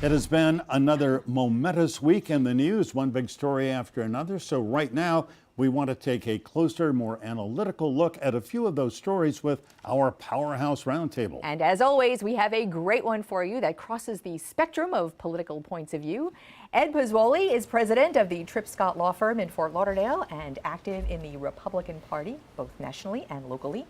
It has been another momentous week in the news, one big story after another. So right now, we want to take a closer, more analytical look at a few of those stories with our Powerhouse Roundtable. And as always, we have a great one for you that crosses the spectrum of political points of view. Ed Pozzoli is president of the Tripp Scott Law Firm in Fort Lauderdale and active in the Republican Party, both nationally and locally.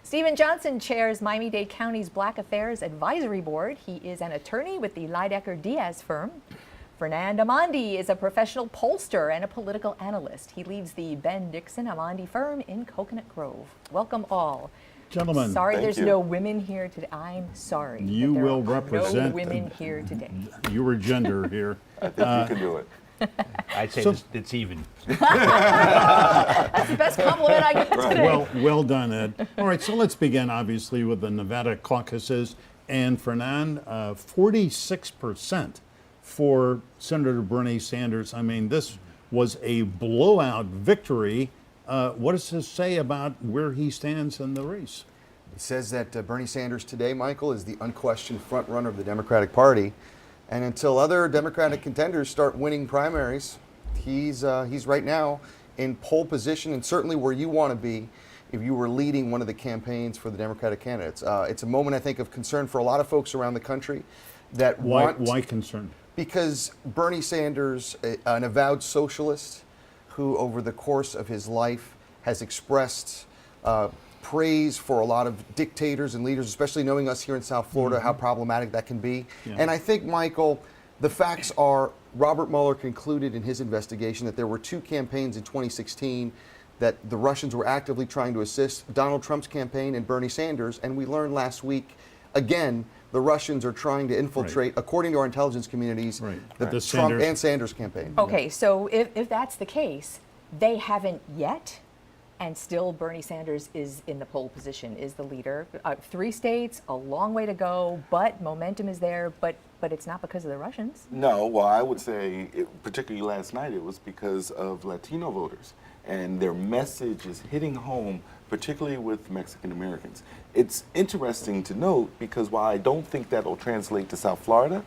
Stephen Johnson chairs Miami-Dade County's Black Affairs Advisory Board. He is an attorney with the Lydecker-Diaz firm. Fernand Amandi is a professional pollster and a political analyst. He leads the Ben Dixon Amandi firm in Coconut Grove. Welcome all. Gentlemen, sorry there's no women here today. I'm sorry. You will represent. No women here today. Your gender here. I think you can do it. I'd say it's even. That's the best compliment I get today. Well done, Ed. All right, so let's begin, obviously, with the Nevada caucuses. And Fernand, 46% for Senator Bernie Sanders. I mean, this was a blowout victory. What does this say about where he stands in the race? It says that Bernie Sanders today, Michael, is the unquestioned front runner of the Democratic Party. And until other Democratic contenders start winning primaries, he's right now in pole position and certainly where you want to be if you were leading one of the campaigns for the Democratic candidates. It's a moment, I think, of concern for a lot of folks around the country that Why concern? Because Bernie Sanders, an avowed socialist who over the course of his life has expressed praise for a lot of dictators and leaders, especially knowing us here in South Florida, how problematic that can be. Yeah. And I think, Michael, the facts are Robert Mueller concluded in his investigation that there were two campaigns in 2016 that the Russians were actively trying to assist, Donald Trump's campaign and Bernie Sanders. And we learned last week, again, the Russians are trying to infiltrate, according to our intelligence communities, the Trump and Sanders campaign. Okay, so if that's the case, they haven't yet, and still Bernie Sanders is in the pole position, is the leader. 3 states, a long way to go, but momentum is there, but it's not because of the Russians. No, well, I would say, particularly last night, it was because of Latino voters. And their message is hitting home, particularly with Mexican Americans. It's interesting to note because while I don't think that'll translate to South Florida,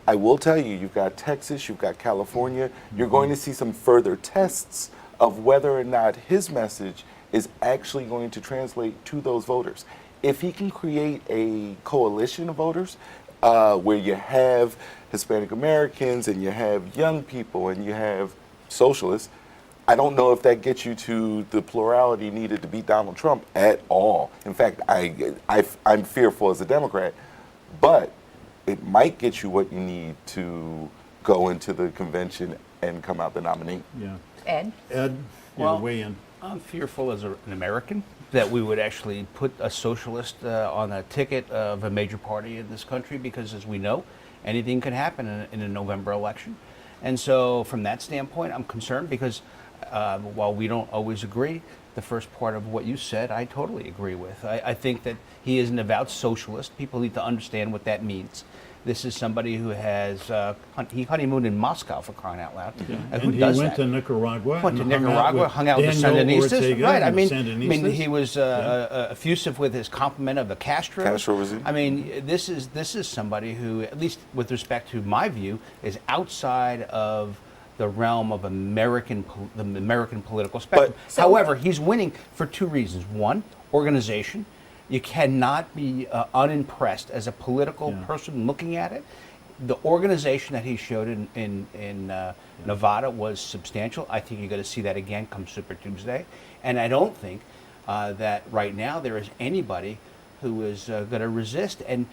I will tell you, you've got Texas, you've got California, you're going to see some further tests of whether or not his message is actually going to translate to those voters. If he can create a coalition of voters where you have Hispanic Americans and you have young people and you have socialists, I don't know if that gets you to the plurality needed to beat Donald Trump at all. In fact, I'm fearful as a Democrat, but it might get you what you need to go into the convention and come out the nominee. Yeah. Ed, weigh in. I'm fearful as an American that we would actually put a socialist on a ticket of a major party in this country because, as we know, anything can happen in a November election. And so from that standpoint, I'm concerned because while we don't always agree, the first part of what you said, I totally agree with. I think that he is an avowed socialist. People need to understand what that means. This is somebody who has, he honeymooned in Moscow, for crying out loud. Yeah. And he went to Nicaragua. Hung out with the Sandinistas. Right, I mean, Sandinistas. he was effusive with his compliment of the Castros. Castro regime. I mean, this is somebody who, at least with respect to my view, is outside of the realm of the American political spectrum. However, he's winning for 2 reasons. One, organization. You cannot be unimpressed as a political person looking at it. The organization that he showed in Nevada was substantial. I think you're going to see that again come Super Tuesday. And I don't think that right now there is anybody who is going to resist. And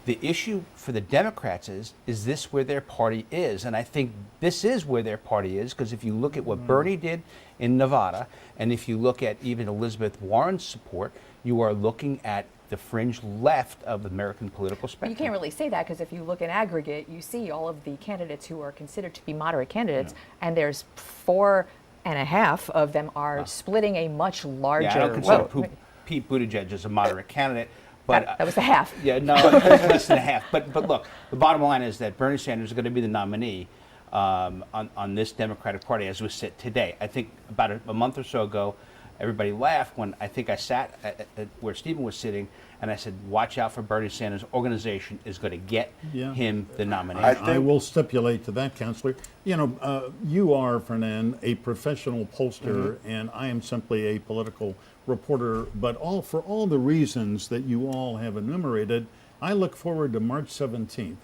the issue for the Democrats is this where their party is? And I think this is where their party is, because if you look at what Bernie did in Nevada, and if you look at even Elizabeth Warren's support, you are looking at the fringe left of the American political spectrum. You can't really say that because if you look in aggregate, you see all of the candidates who are considered to be moderate candidates, and there's 4.5 of them are splitting a much larger I don't consider vote. Pete Buttigieg as a moderate candidate. But that was the half. Yeah, no, less than a half. But look, the bottom line is that Bernie Sanders is going to be the nominee on this Democratic Party as we sit today. I think about a month or so ago, everybody laughed when I think I sat at where Stephen was sitting, and I said, watch out for Bernie Sanders' organization is going to get him the nomination. I will stipulate to that, Counselor. You know, you are, Fernand, a professional pollster, and I am simply a political reporter. But for all the reasons that you all have enumerated, I look forward to March 17th.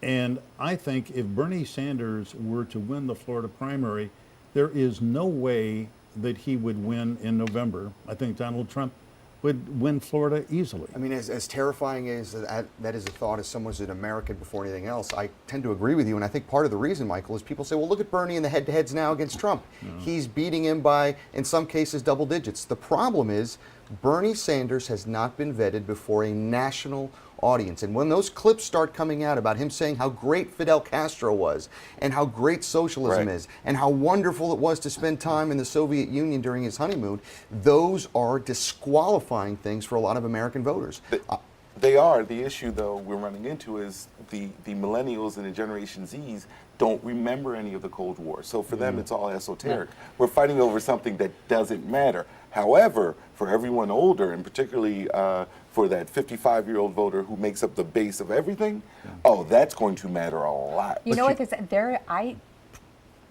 And I think if Bernie Sanders were to win the Florida primary, there is no way that he would win in November. I think Donald Trump would win Florida easily. I mean, as terrifying as that is a thought as someone who's an American before anything else, I tend to agree with you. And I think part of the reason, Michael, is people say, well, look at Bernie in the head-to-heads now against Trump. He's beating him by, in some cases, double digits. The problem is Bernie Sanders has not been vetted before a national audience. And when those clips start coming out about him saying how great Fidel Castro was and how great socialism is and how wonderful it was to spend time in the Soviet Union during his honeymoon, those are disqualifying things for a lot of American voters. They are. The issue, though, we're running into is the millennials and the Generation Zs don't remember any of the Cold War. So for them, it's all esoteric. We're fighting over something that doesn't matter. However, for everyone older, and particularly for that 55-year-old voter who makes up the base of everything, oh, that's going to matter a lot. You know what? I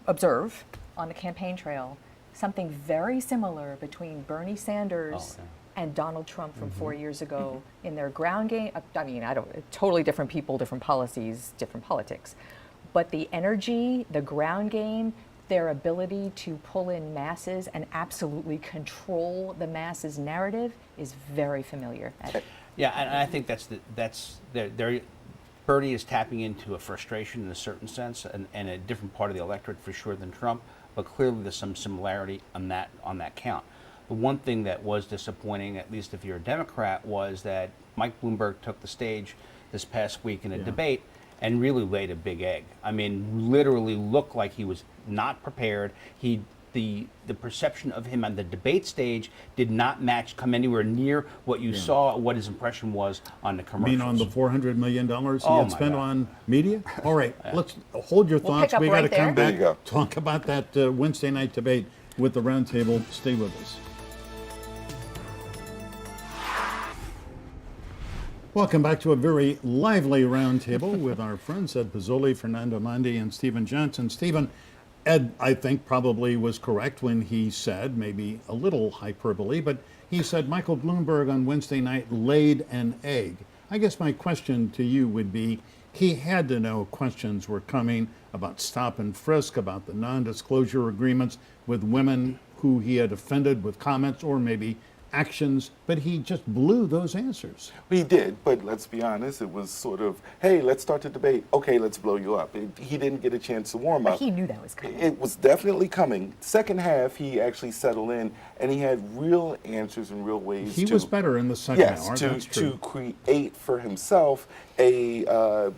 observe on the campaign trail something very similar between Bernie Sanders and Donald Trump from 4 years ago in their ground game. I mean, totally different people, different policies, different politics. But the energy, the ground game, their ability to pull in masses and absolutely control the masses narrative is very familiar. Yeah, and I think Bernie is tapping into a frustration in a certain sense, and a different part of the electorate for sure than Trump. But clearly, there's some similarity on that count. The one thing that was disappointing, at least if you're a Democrat, was that Mike Bloomberg took the stage this past week in a debate and really laid a big egg. I mean, literally looked like he was not prepared. The perception of him on the debate stage did not come anywhere near what you saw, what his impression was on the commercials. You mean on the $400 million he had spent on media? All right, let's hold your thoughts. Pick up We got right to come there. back, There you go. talk about that Wednesday night debate with the Roundtable. Stay with us. Welcome back to a very lively roundtable with our friends Ed Pizzoli, Fernando Mondi, and Stephen Johnson. Stephen, Ed, I think, probably was correct when he said, maybe a little hyperbole, but he said Michael Bloomberg on Wednesday night laid an egg. I guess my question to you would be, he had to know questions were coming about stop and frisk, about the non-disclosure agreements with women who he had offended with comments or maybe actions, but he just blew those answers. He did, but let's be honest, it was sort of, hey, let's start the debate. Okay, let's blow you up. He didn't get a chance to warm up. He knew that was coming. It was definitely coming. Second half, he actually settled in, and he had real answers and real ways He was better in the second hour, that's true. to create for himself a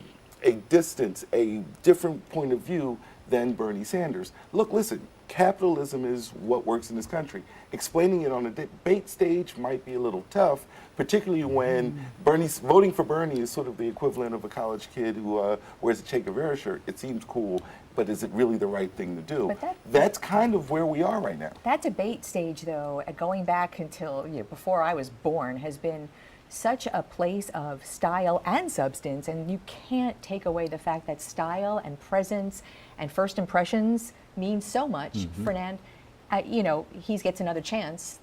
distance, a different point of view than Bernie Sanders. Look, listen, capitalism is what works in this country. Explaining it on a debate stage might be a little tough, particularly when voting for Bernie is sort of the equivalent of a college kid who wears a Che Guevara shirt. It seems cool, but is it really the right thing to do? That's kind of where we are right now. That debate stage, though, going back until before I was born, has been such a place of style and substance, and you can't take away the fact that style and presence and first impressions mean so much. Fernand, he gets another chance.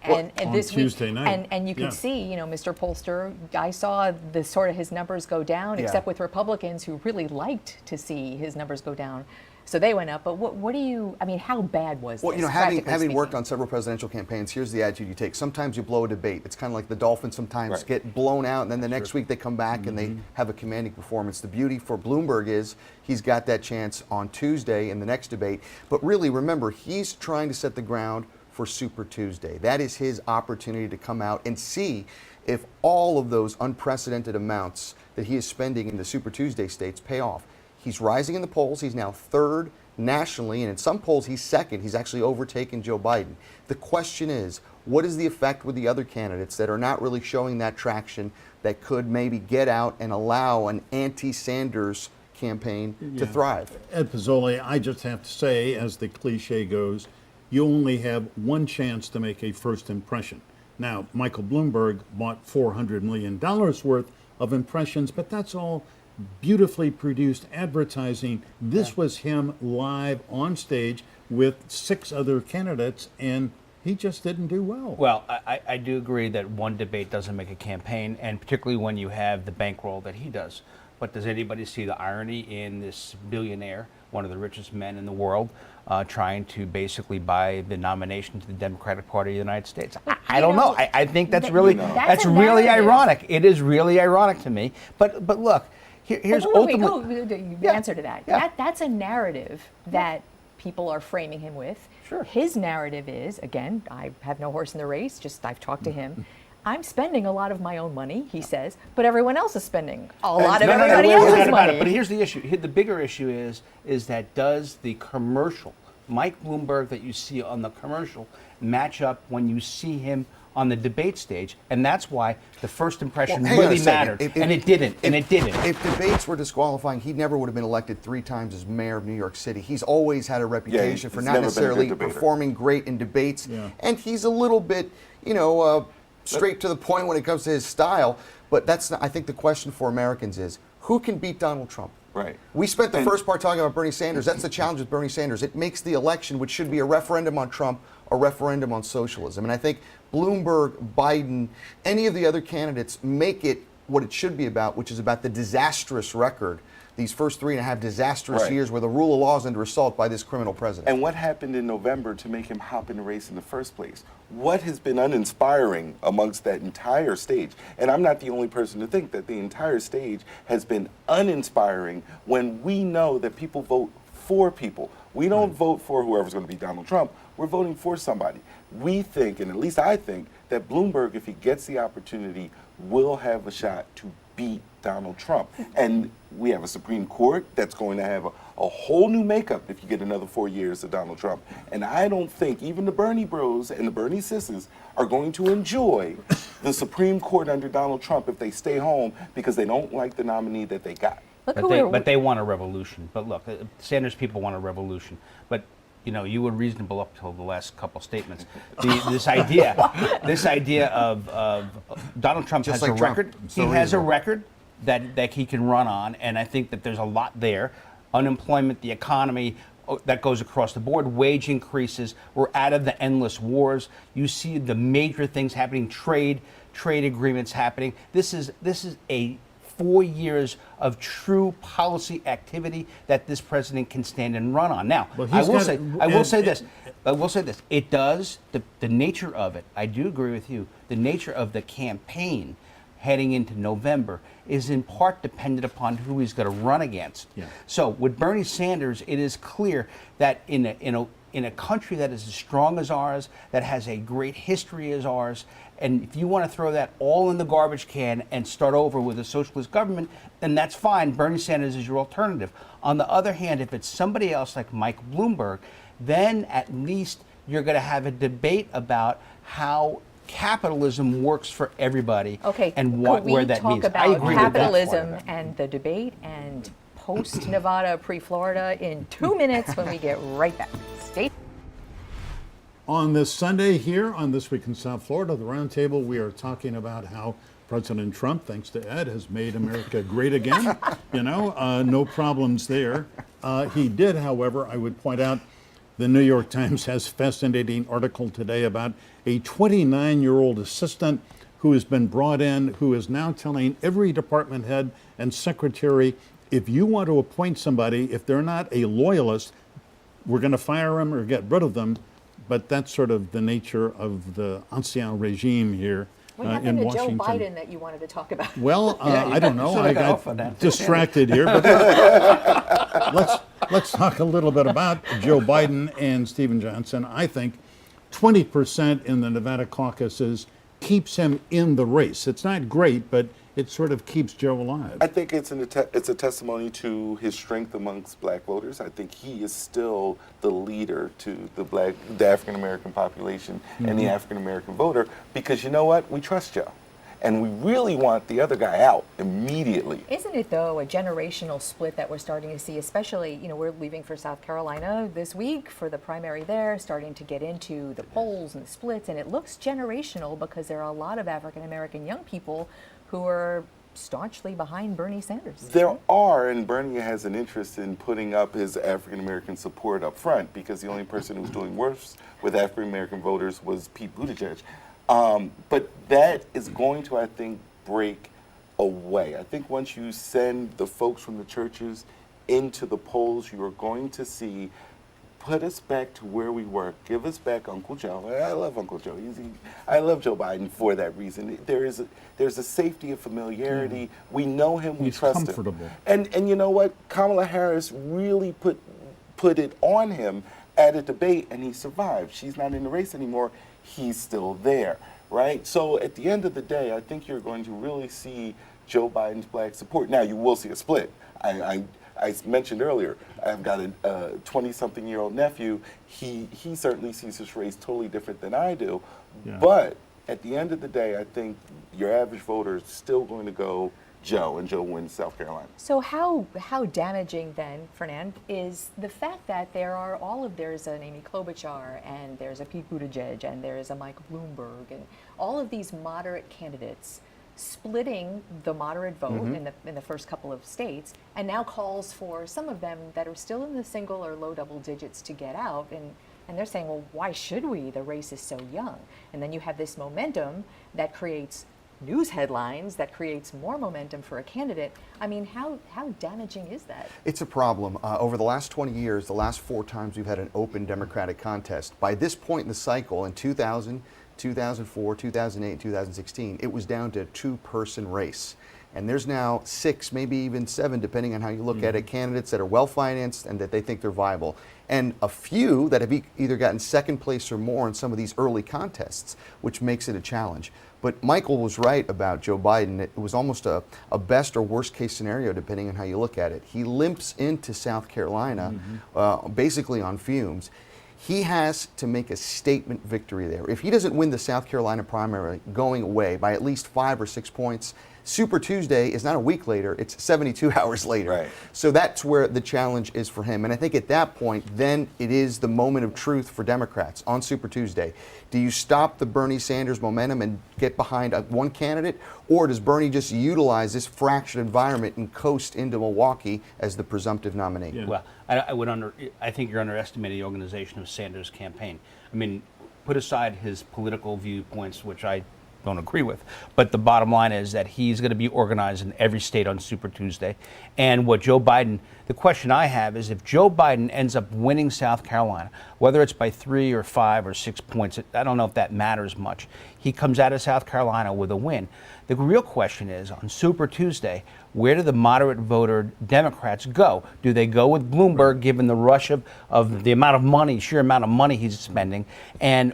And on this Tuesday week, night. and you can see, Mr. Pollster, I saw the sort of his numbers go down, except with Republicans who really liked to see his numbers go down. So they went up. But what do you, how bad was this? Well, having worked on several presidential campaigns, here's the attitude you take. Sometimes you blow a debate. It's kind of like the Dolphins sometimes get blown out, and then the next week they come back and they have a commanding performance. The beauty for Bloomberg is he's got that chance on Tuesday in the next debate. But really, remember, he's trying to set the ground for Super Tuesday. That is his opportunity to come out and see if all of those unprecedented amounts that he is spending in the Super Tuesday states pay off. He's rising in the polls. He's now third nationally, and in some polls he's second. He's actually overtaken Joe Biden. The question is, what is the effect with the other candidates that are not really showing that traction that could maybe get out and allow an anti-Sanders campaign to thrive? Ed Pizzoli, I just have to say, as the cliche goes, you only have one chance to make a first impression. Now, Michael Bloomberg bought $400 million worth of impressions, but that's all beautifully produced advertising. This was him live on stage with 6 other candidates, and he just didn't do well. Well, I do agree that one debate doesn't make a campaign, and particularly when you have the bankroll that he does. But does anybody see the irony in this billionaire, one of the richest men in the world, trying to basically buy the nomination to the Democratic Party of the United States? I don't know. I think that's really That's a really narrative. ironic. It is really ironic to me. But look, here's ultimately. You answer to that. Yeah. That's a narrative that people are framing him with. Sure. His narrative is, again, I have no horse in the race, just I've talked to him. I'm spending a lot of my own money, he says, but everyone else is spending a lot of everybody wait, else's about money. it. But here's the issue. The bigger issue is that does the commercial, Mike Bloomberg that you see on the commercial, match up when you see him on the debate stage? And that's why the first impression Hang on a really second. mattered. And it didn't. If debates were disqualifying, he never would have been elected 3 times as mayor of New York City. He's always had a reputation for he's not never been a good necessarily debater. performing great in debates. Yeah. And he's a little bit, straight to the point when it comes to his style. But that's not, I think the question for Americans is, who can beat Donald Trump? Right. We spent the first part talking about Bernie Sanders. That's the challenge with Bernie Sanders. It makes the election, which should be a referendum on Trump, a referendum on socialism. And I think Bloomberg, Biden, any of the other candidates make it what it should be about, which is about the disastrous record, these first 3.5 disastrous Right. years where the rule of law is under assault by this criminal president. And what happened in November to make him hop in the race in the first place? What has been uninspiring amongst that entire stage? And I'm not the only person to think that the entire stage has been uninspiring when we know that people vote for people. We don't vote for whoever's going to be Donald Trump. We're voting for somebody. We think, and at least I think, that Bloomberg, if he gets the opportunity, will have a shot to beat Donald Trump. And we have a Supreme Court that's going to have a whole new makeup if you get another 4 years of Donald Trump. And I don't think even the Bernie bros and the Bernie sisters are going to enjoy the Supreme Court under Donald Trump if they stay home because they don't like the nominee that they got. Look who we're- But they want a revolution. But look, Sanders people want a revolution. But you were reasonable up till the last couple statements. This idea of Donald Trump Just has like a Trump. record. So He has a reasonable. record that he can run on, and I think that there's a lot there. Unemployment, the economy, that goes across the board. Wage increases. We're out of the endless wars. You see the major things happening. Trade agreements happening. This is a 4 years of true policy activity that this president can stand and run on. Now, Well, I he's will got- say this. I will say this. It does, the nature of it, I do agree with you, the nature of the campaign heading into November is in part dependent upon who he's going to run against. Yeah. So with Bernie Sanders, it is clear that in a country that is as strong as ours, that has a great history as ours, and if you want to throw that all in the garbage can and start over with a socialist government, then that's fine. Bernie Sanders is your alternative. On the other hand, if it's somebody else like Mike Bloomberg, then at least you're going to have a debate about how capitalism works for everybody. Okay, and could we where that talk means. about I agree with that part of capitalism it. and the debate and post-Nevada, pre-Florida in 2 minutes when we get right back. Stay. On this Sunday here on This Week in South Florida, the Roundtable, we are talking about how President Trump, thanks to Ed, has made America great again. No problems there. He did, however, I would point out, the New York Times has a fascinating article today about a 29-year-old assistant who has been brought in, who is now telling every department head and secretary, if you want to appoint somebody, if they're not a loyalist, we're going to fire them or get rid of them. But that's sort of the nature of the ancien regime here What in happened to Washington. Joe Biden that you wanted to talk about? Well, I don't know. should've I got off on got that. distracted here. But let's talk a little bit about Joe Biden and Stephen Johnson. I think 20% in the Nevada caucuses keeps him in the race. It's not great, but it sort of keeps Joe alive. I think it's a testimony to his strength amongst black voters. I think he is still the leader to the African American population and the African American voter because you know what? We trust Joe. and we really want the other guy out immediately. Isn't it, though, a generational split that we're starting to see, especially, we're leaving for South Carolina this week for the primary there, starting to get into the polls and the splits, and it looks generational because there are a lot of African-American young people who are staunchly behind Bernie Sanders. There are, and Bernie has an interest in putting up his African-American support up front because the only person who was doing worse with African-American voters was Pete Buttigieg. But that is going to, I think, break away. I think once you send the folks from the churches into the polls, you are going to see, put us back to where we were. Give us back Uncle Joe. I love Uncle Joe. I love Joe Biden for that reason. There's a safety of familiarity. We know him. We He's trust comfortable. him. And you know what? Kamala Harris really put it on him at a debate, and he survived. She's not in the race anymore. He's still there, right? So at the end of the day, I think you're going to really see Joe Biden's black support. Now, you will see a split. I mentioned earlier, I've got a 20-something-year-old nephew. He certainly sees this race totally different than I do. Yeah. But at the end of the day, I think your average voter is still going to go Joe, and Joe wins South Carolina. So how damaging then, Fernand, is the fact that there's an Amy Klobuchar and there's a Pete Buttigieg and there's a Michael Bloomberg and all of these moderate candidates splitting the moderate vote in the first couple of states, and now calls for some of them that are still in the single or low double digits to get out, and they're saying, well, why should we? The race is so young. And then you have this momentum that creates news headlines, that creates more momentum for a candidate. I mean, how damaging is that? It's a problem. Over the last 20 years, the last 4 times we've had an open Democratic contest, by this point in the cycle, in 2000, 2004, 2008, 2016, it was down to a 2-person race. And there's now 6, maybe even 7, depending on how you look at it, candidates that are well-financed and that they think they're viable. And a few that have either gotten second place or more in some of these early contests, which makes it a challenge. But Michael was right about Joe Biden. It was almost a best or worst case scenario, depending on how you look at it. He limps into South Carolina basically on fumes. He has to make a statement victory there. If he doesn't win the South Carolina primary going away by at least 5 or 6 points, Super Tuesday is not a week later, it's 72 hours later. Right. So that's where the challenge is for him. And I think at that point, then it is the moment of truth for Democrats on Super Tuesday. Do you stop the Bernie Sanders momentum and get behind one candidate? Or does Bernie just utilize this fractured environment and coast into Milwaukee as the presumptive nominee? Yeah. Well, I think you're underestimating the organization of Sanders' campaign. I mean, put aside his political viewpoints, which I don't agree with, but the bottom line is that he's going to be organized in every state on Super Tuesday. And what Joe Biden, the question I have is, if Joe Biden ends up winning South Carolina, whether it's by 3 or 5 or 6 points, I don't know if that matters much. He comes out of South Carolina with a win. The real question is, on Super Tuesday, where do the moderate voter Democrats go? Do they go with Bloomberg, given the rush of the amount of money, sheer amount of money he's spending,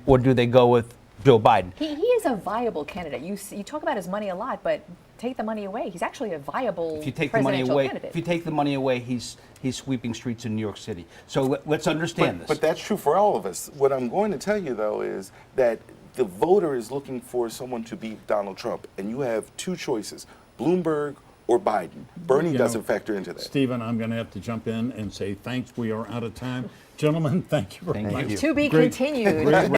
or do they go with Joe Biden? He is a viable candidate. You talk about his money a lot, but take the money away, he's actually a viable If you take the money presidential away, candidate. if you take the money away, he's sweeping streets in New York City. So let's understand this. But that's true for all of us. What I'm going to tell you, though, is that the voter is looking for someone to beat Donald Trump, and you have 2 choices, Bloomberg or Biden. Bernie doesn't factor into that. Stephen, I'm going to have to jump in and say thanks. We are out of time. Gentlemen, thank you very Thank much. you. To be Great- continued. great